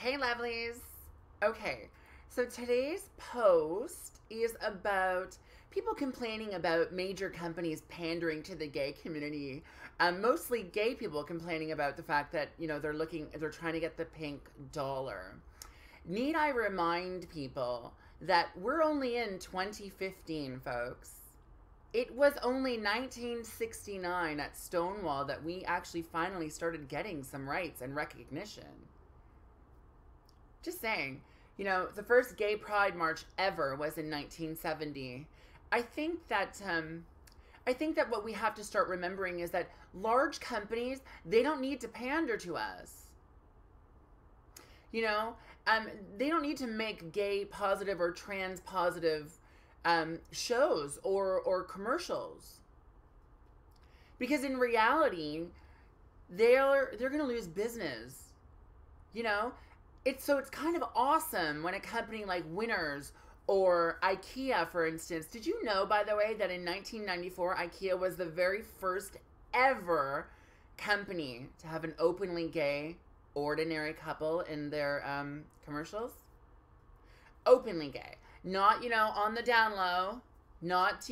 Hey, lovelies. Okay, so today's post is about people complaining about major companies pandering to the gay community. Mostly gay people complaining about the fact that, they're trying to get the pink dollar. Need I remind people that we're only in 2015, folks? It was only 1969 at Stonewall that we actually finally started getting some rights and recognition. Just saying, the first gay pride march ever was in 1970. I think that what we have to start remembering is that large companies, they don't need to pander to us. They don't need to make gay positive or trans positive shows or commercials, because in reality, they're going to lose business. It's kind of awesome when a company like Winners or IKEA, for instance. Did you know, by the way, that in 1994, IKEA was the very first ever company to have an openly gay ordinary couple in their commercials? Openly gay. Not, on the down low. Not,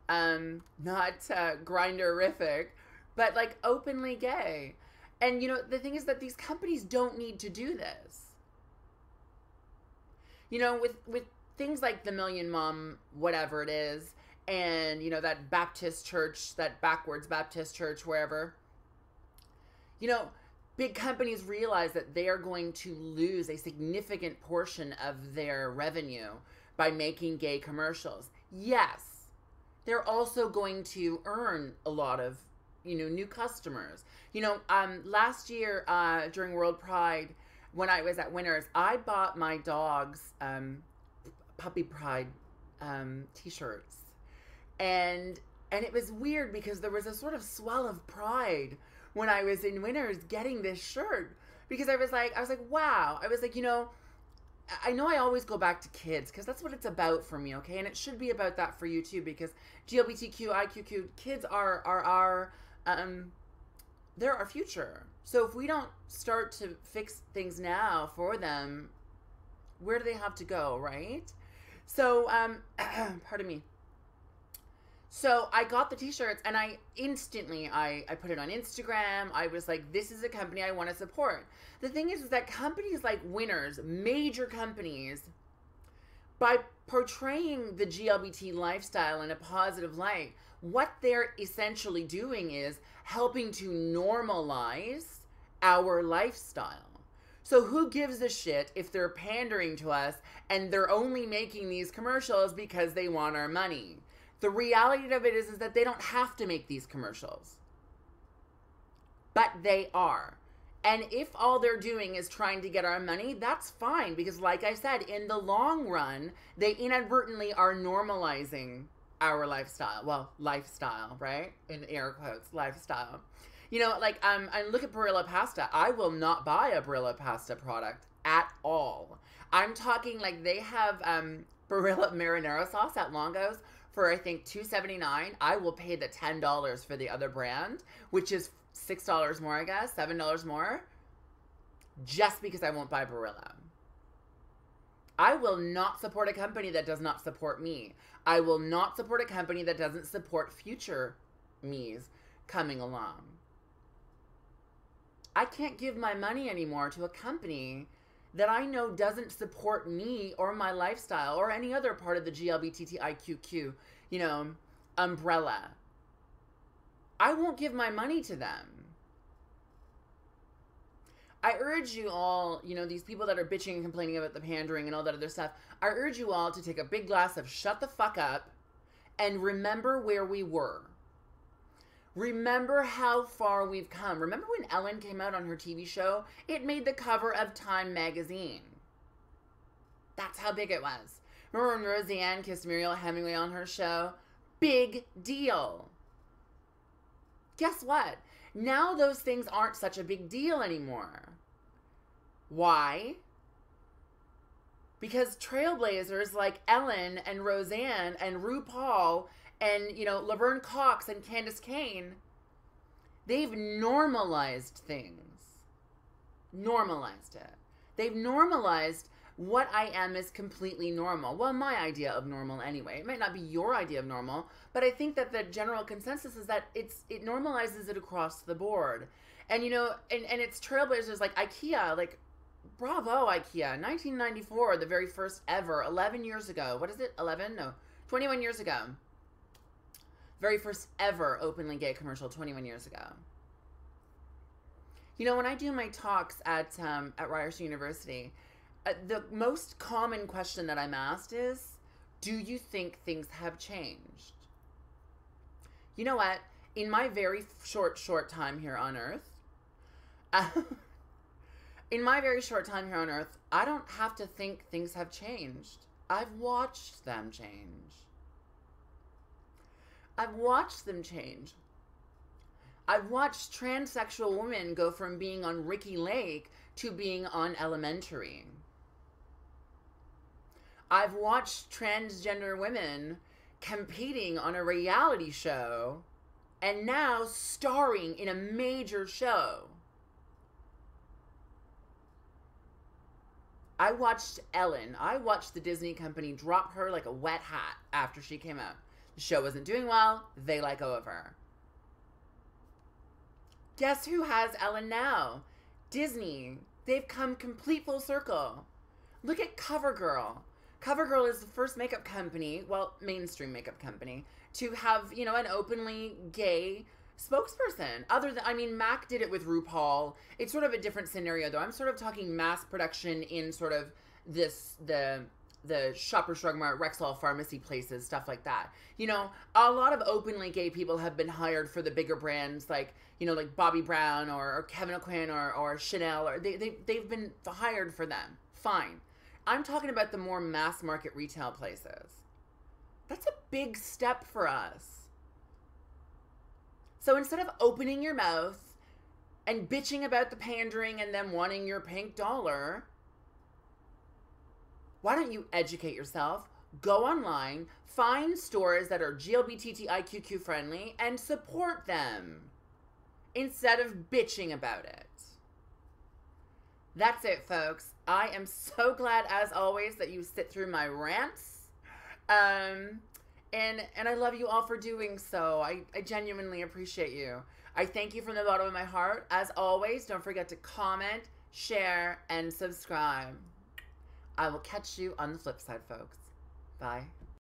not grinderific, but like openly gay. And, the thing is that these companies don't need to do this. With things like the Million Mom, whatever it is, and, that Baptist church, that backwards Baptist church, wherever, big companies realize that they are going to lose a significant portion of their revenue by making gay commercials. Yes, they're also going to earn a lot of new customers. Last year during World Pride, when I was at Winners, I bought my dog's puppy pride t-shirts, and it was weird because there was a sort of swell of pride when I was in Winners getting this shirt, because I was like, wow. I was like, I know I always go back to kids because that's what it's about for me, okay? And it should be about that for you too, because GLBTTIQQ kids are our they're our future. So if we don't start to fix things now for them, where do they have to go, right? So, pardon me. So I got the t-shirts and I instantly, I put it on Instagram. I was like, this is a company I want to support. The thing is that companies like Winners, major companies, by portraying the GLBT lifestyle in a positive light, what they're essentially doing is helping to normalize our lifestyle. So who gives a shit if they're pandering to us and they're only making these commercials because they want our money? The reality of it is that they don't have to make these commercials. But they are. And if all they're doing is trying to get our money, that's fine. Because like I said, in the long run, they inadvertently are normalizing our lifestyle. Well, lifestyle, right? In air quotes, lifestyle. I look at Barilla Pasta. I will not buy a Barilla Pasta product at all. I'm talking like they have Barilla marinara sauce at Longo's for, I think, $2.79. I will pay the $10 for the other brand, which is $6 more, I guess, $7 more, just because I won't buy Barilla. I will not support a company that does not support me. I will not support a company that doesn't support future me's coming along. I can't give my money anymore to a company that I know doesn't support me or my lifestyle or any other part of the GLBTTIQQ, umbrella. I won't give my money to them. I urge you all, these people that are bitching and complaining about the pandering and all that other stuff, I urge you all to take a big glass of shut the fuck up and remember where we were. Remember how far we've come. Remember when Ellen came out on her TV show? It made the cover of Time magazine. That's how big it was. Remember when Roseanne kissed Muriel Hemingway on her show? Big deal. Guess what? Now those things aren't such a big deal anymore. Why? Because trailblazers like Ellen and Roseanne and RuPaul and, Laverne Cox and Candace Cain, they've normalized things. Normalized it. They've normalized what I am is completely normal. Well, my idea of normal anyway. It might not be your idea of normal, but I think that the general consensus is that it normalizes it across the board. And, you know, and it's trailblazers like IKEA, like, bravo, IKEA. 1994, the very first ever, 11 years ago. What is it? 11? No, 21 years ago. Very first ever openly gay commercial, 21 years ago. You know, when I do my talks at Ryerson University, the most common question that I'm asked is, do you think things have changed? You know what? In my very short time here on Earth, I don't have to think things have changed. I've watched them change. I've watched them change. I've watched transsexual women go from being on Ricky Lake to being on Elementary. I've watched transgender women competing on a reality show and now starring in a major show. I watched Ellen. I watched the Disney company drop her like a wet hat after she came out. The show wasn't doing well. They let go of her. Guess who has Ellen now? Disney. They've come complete full circle. Look at CoverGirl. CoverGirl is the first makeup company, well, mainstream makeup company, to have, you know, an openly gay spokesperson. Other than, I mean, MAC did it with RuPaul. It's sort of a different scenario, though. I'm sort of talking mass production in sort of this, the Shoppers Drug Mart, Rexall pharmacy places, stuff like that. You know, a lot of openly gay people have been hired for the bigger brands, like, you know, like Bobby Brown or Kevin O'Quinn or Chanel, or they've been hired for them. Fine. I'm talking about the more mass market retail places. That's a big step for us. So instead of opening your mouth and bitching about the pandering and them wanting your pink dollar, why don't you educate yourself, go online, find stores that are GLBTTIQQ friendly, and support them instead of bitching about it. That's it, folks. I am so glad, as always, that you sit through my rants. And I love you all for doing so. I genuinely appreciate you. I thank you from the bottom of my heart. As always, don't forget to comment, share, and subscribe. I will catch you on the flip side, folks. Bye.